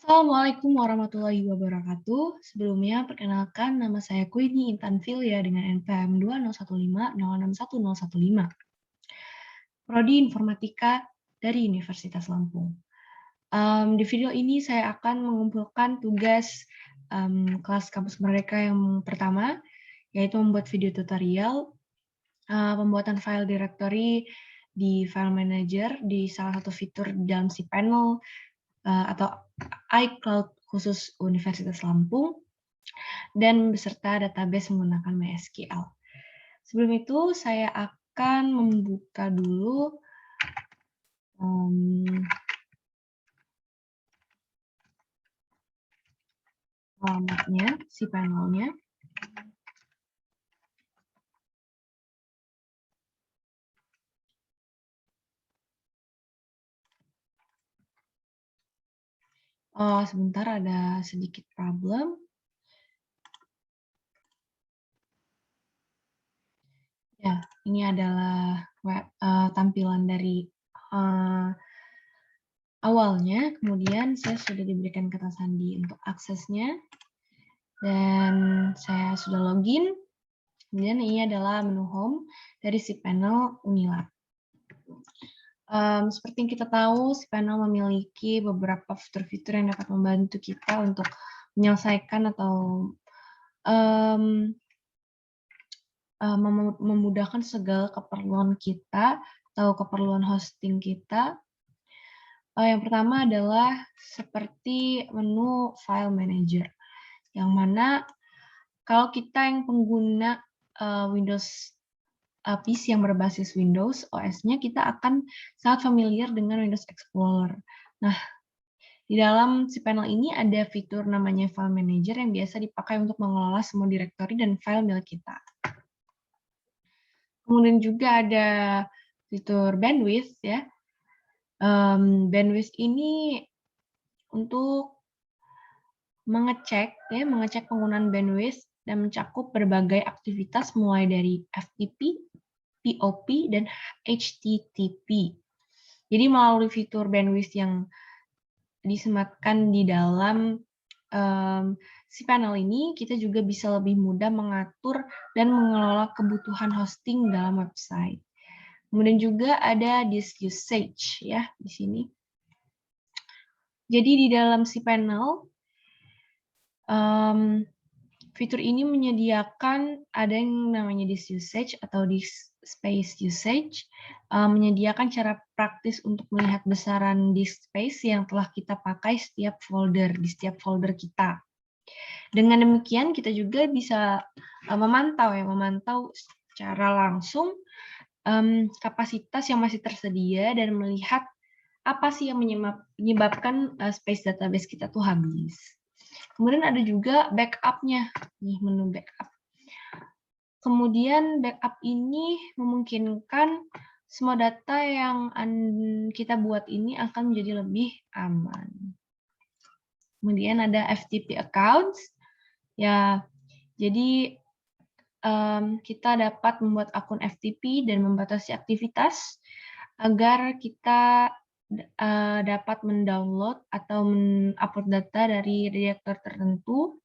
Assalamualaikum warahmatullahi wabarakatuh. Sebelumnya, perkenalkan nama saya Queenie Intan Filia dengan NPM 20150611015. Prodi Informatika dari Universitas Lampung. Di video ini saya akan mengumpulkan tugas kelas kampus mereka yang pertama, yaitu membuat video tutorial, pembuatan file directory di file manager di salah satu fitur di dalam cPanel atau iCloud khusus Universitas Lampung, dan beserta database menggunakan MySQL. Sebelum itu, saya akan membuka dulu alamatnya, cPanel-nya. Sebentar, ada sedikit problem. Ya, ini adalah tampilan dari awalnya, kemudian saya sudah diberikan kata sandi untuk aksesnya, dan saya sudah login. Kemudian ini adalah menu home dari cPanel Unilab. Seperti yang kita tahu, cPanel memiliki beberapa fitur-fitur yang dapat membantu kita untuk menyelesaikan atau memudahkan segala keperluan kita atau keperluan hosting kita. Yang pertama adalah seperti menu file manager, yang mana kalau kita yang pengguna Windows PC yang berbasis Windows OS-nya, kita akan sangat familiar dengan Windows Explorer. Nah, di dalam cPanel ini ada fitur namanya File Manager yang biasa dipakai untuk mengelola semua direktori dan file milik kita. Kemudian juga ada fitur bandwidth, ya. Bandwidth ini untuk mengecek penggunaan bandwidth dan mencakup berbagai aktivitas mulai dari FTP, POP, dan HTTP. Jadi melalui fitur bandwidth yang disematkan di dalam cPanel ini, kita juga bisa lebih mudah mengatur dan mengelola kebutuhan hosting dalam website. Kemudian juga ada disk usage, ya, di sini. Jadi di dalam cPanel, fitur ini menyediakan ada yang namanya disk usage atau disk space usage, menyediakan cara praktis untuk melihat besaran disk space yang telah kita pakai di setiap folder kita. Dengan demikian kita juga bisa memantau secara langsung kapasitas yang masih tersedia dan melihat apa sih yang menyebabkan space database kita tuh habis. Kemudian ada juga backup-nya, nih menu backup. Kemudian backup ini memungkinkan semua data yang kita buat ini akan menjadi lebih aman. Kemudian ada FTP accounts, ya. Jadi kita dapat membuat akun FTP dan membatasi aktivitas agar kita dapat mendownload atau mengupload data dari direktur tertentu.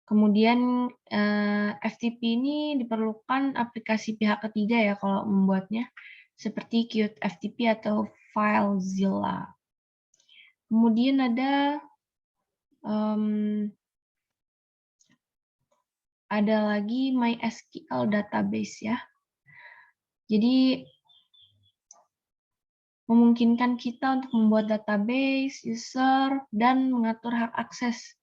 Kemudian FTP ini diperlukan aplikasi pihak ketiga ya kalau membuatnya, seperti Qt FTP atau FileZilla. Kemudian ada lagi MySQL database, ya. Jadi memungkinkan kita untuk membuat database, user, dan mengatur hak akses.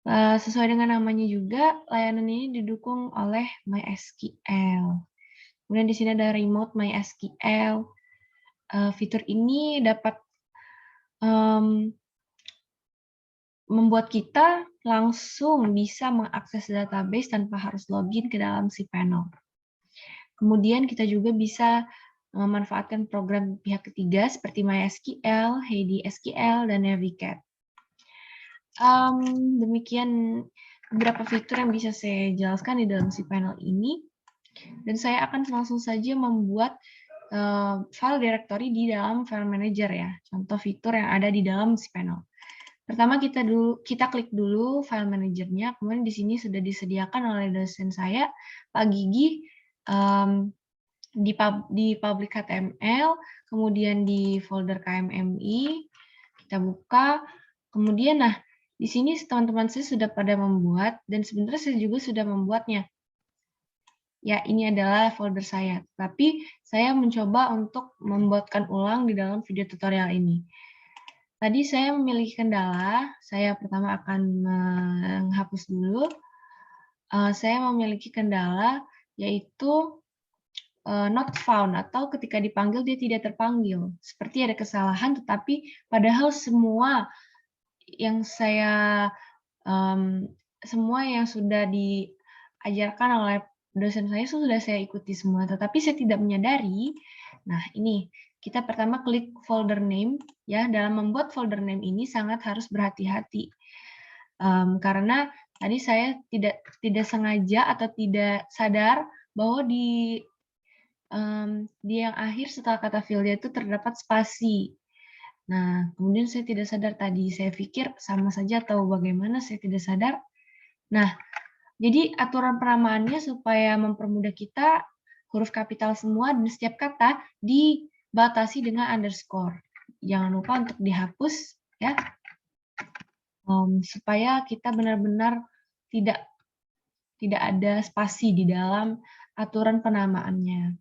Sesuai dengan namanya juga, layanan ini didukung oleh MySQL. Kemudian di sini ada Remote MySQL. Fitur ini dapat membuat kita langsung bisa mengakses database tanpa harus login ke dalam cPanel. Kemudian kita juga bisa memanfaatkan program pihak ketiga seperti MySQL, HeidiSQL, dan Navicat. Demikian beberapa fitur yang bisa saya jelaskan di dalam cPanel ini. Dan saya akan langsung saja membuat file directory di dalam file manager ya. Contoh fitur yang ada di dalam cPanel. Pertama kita klik dulu file manajernya, kemudian di sini sudah disediakan oleh dosen saya, Pak Gigi, di public HTML, kemudian di folder KMMI, kita buka, kemudian di sini teman-teman saya sudah pada membuat, dan sebenarnya saya juga sudah membuatnya. Ya, ini adalah folder saya. Tapi saya mencoba untuk membuatkan ulang di dalam video tutorial ini. Tadi saya memiliki kendala, saya pertama akan menghapus dulu. Saya memiliki kendala, yaitu not found, atau ketika dipanggil dia tidak terpanggil. Seperti ada kesalahan, tetapi padahal semua yang sudah diajarkan oleh dosen saya sudah saya ikuti semua, tetapi saya tidak menyadari. Nah, ini kita pertama klik folder name, ya. Dalam membuat folder name ini sangat harus berhati-hati, karena tadi saya tidak sengaja atau tidak sadar bahwa di yang akhir setelah kata field itu terdapat spasi. Nah, kemudian saya tidak sadar tadi, saya pikir sama saja atau bagaimana, saya tidak sadar. Nah, jadi aturan penamaannya supaya mempermudah kita, huruf kapital semua dan setiap kata dibatasi dengan underscore. Jangan lupa untuk dihapus ya, supaya kita benar-benar tidak ada spasi di dalam aturan penamaannya.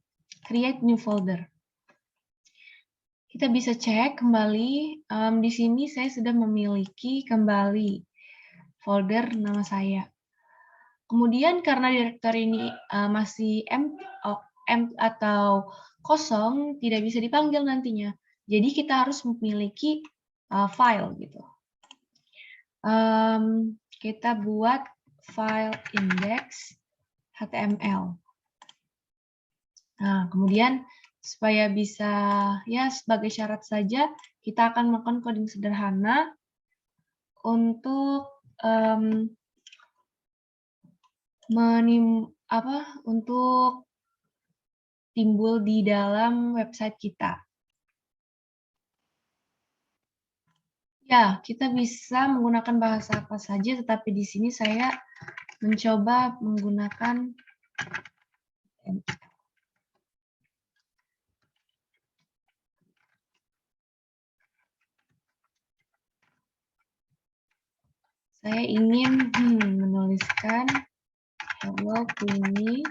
Create new folder. Kita bisa cek kembali, di sini saya sudah memiliki kembali folder nama saya. Kemudian karena direktori ini masih empty atau kosong, tidak bisa dipanggil nantinya. Jadi kita harus memiliki file gitu. Kita buat file index HTML. Nah, kemudian supaya bisa, ya sebagai syarat saja, kita akan melakukan coding sederhana untuk untuk timbul di dalam website kita. Ya, kita bisa menggunakan bahasa apa saja, tetapi di sini saya mencoba menggunakan saya ingin menuliskan hello Queenie,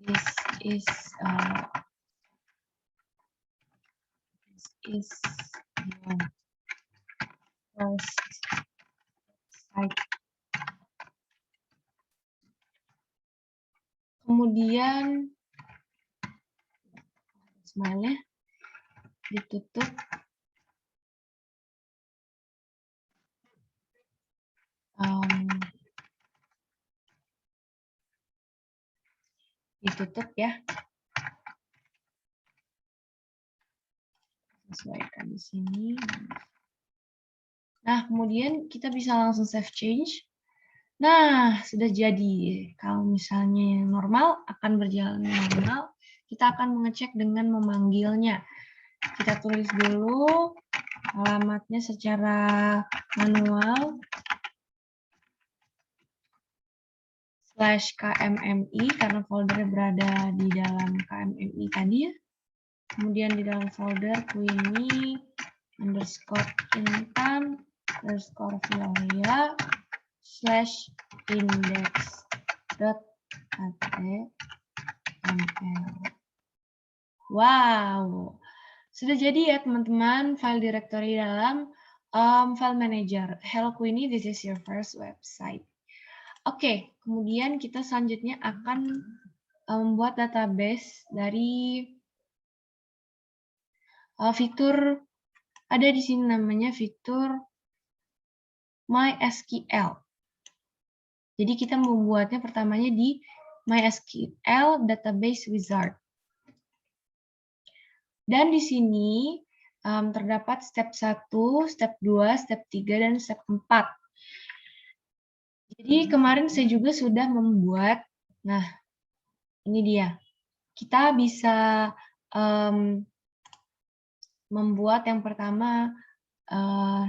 this is your first site. Kemudian smile-nya ditutup. Ditutup ya. Sesuaikan di sini. Nah, kemudian kita bisa langsung save change. Nah, sudah jadi. Kalau misalnya normal, akan berjalan normal. Kita akan mengecek dengan memanggilnya. Kita tulis dulu alamatnya secara manual. /KMMI, karena foldernya berada di dalam KMMI tadi ya. Kemudian di dalam folder Queenie _intan _Violia /index.html. Wow, sudah jadi ya teman-teman file directory dalam file manager. Hello Queenie, this is your first website. Oke, kemudian kita selanjutnya akan membuat database dari fitur, ada di sini namanya fitur MySQL. Jadi kita membuatnya pertamanya di MySQL Database Wizard. Dan di sini terdapat step 1, step 2, step 3, dan step 4. Jadi kemarin saya juga sudah membuat, nah ini dia. kita bisa membuat yang pertama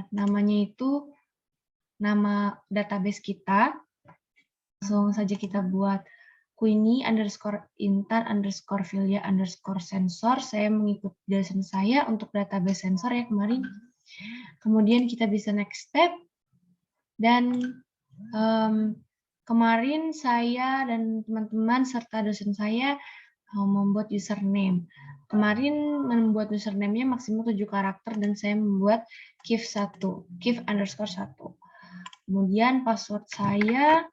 namanya itu nama database kita. Langsung saja kita buat Queenie_Intan_Filia_sensor. Saya mengikut dosen saya untuk database sensor ya kemarin. Kemudian kita bisa next step. Dan kemarin saya dan teman-teman serta dosen saya membuat username. Kemarin membuat username-nya maksimal 7 karakter dan saya membuat kif_1. Kemudian password saya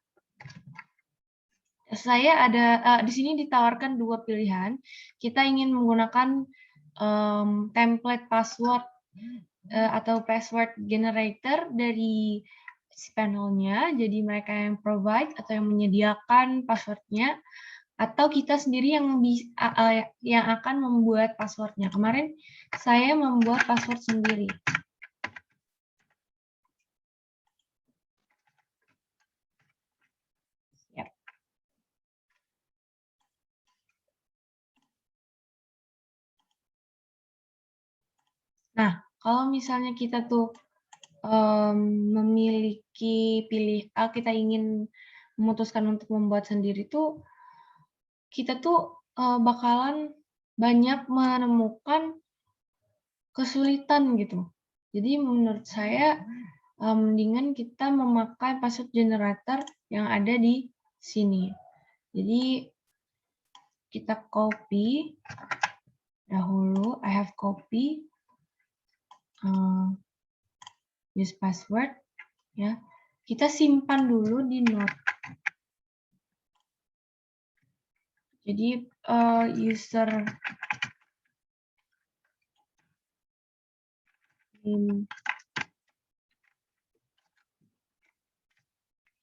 ada di sini ditawarkan 2 pilihan. Kita ingin menggunakan template password atau password generator dari si panelnya, jadi mereka yang provide atau yang menyediakan passwordnya, atau kita sendiri yang akan membuat passwordnya. Kemarin saya membuat password sendiri. Nah, kalau misalnya kita tuh memiliki kita ingin memutuskan untuk membuat sendiri tuh, kita tuh bakalan banyak menemukan kesulitan gitu. Jadi menurut saya mendingan kita memakai password generator yang ada di sini. Jadi kita copy dahulu, I have copy use password ya. Kita simpan dulu di note. Jadi user name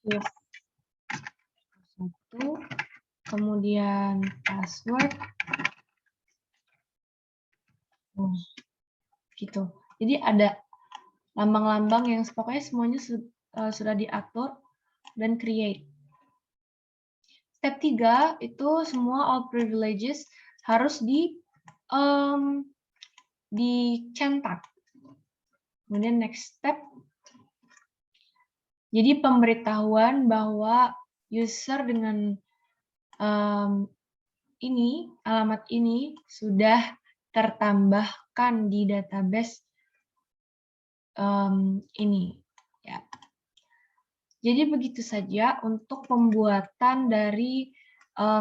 is 1, kemudian password gitu. Jadi ada lambang-lambang yang pokoknya semuanya sudah diatur dan create. Step 3 itu semua all privileges harus dicetak. Kemudian next step. Jadi pemberitahuan bahwa user dengan alamat ini sudah tertambahkan di database ini. Ya. Jadi begitu saja untuk pembuatan dari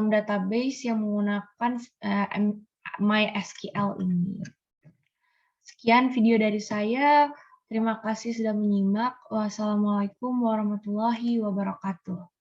database yang menggunakan MySQL ini. Sekian video dari saya. Terima kasih sudah menyimak. Wassalamualaikum warahmatullahi wabarakatuh.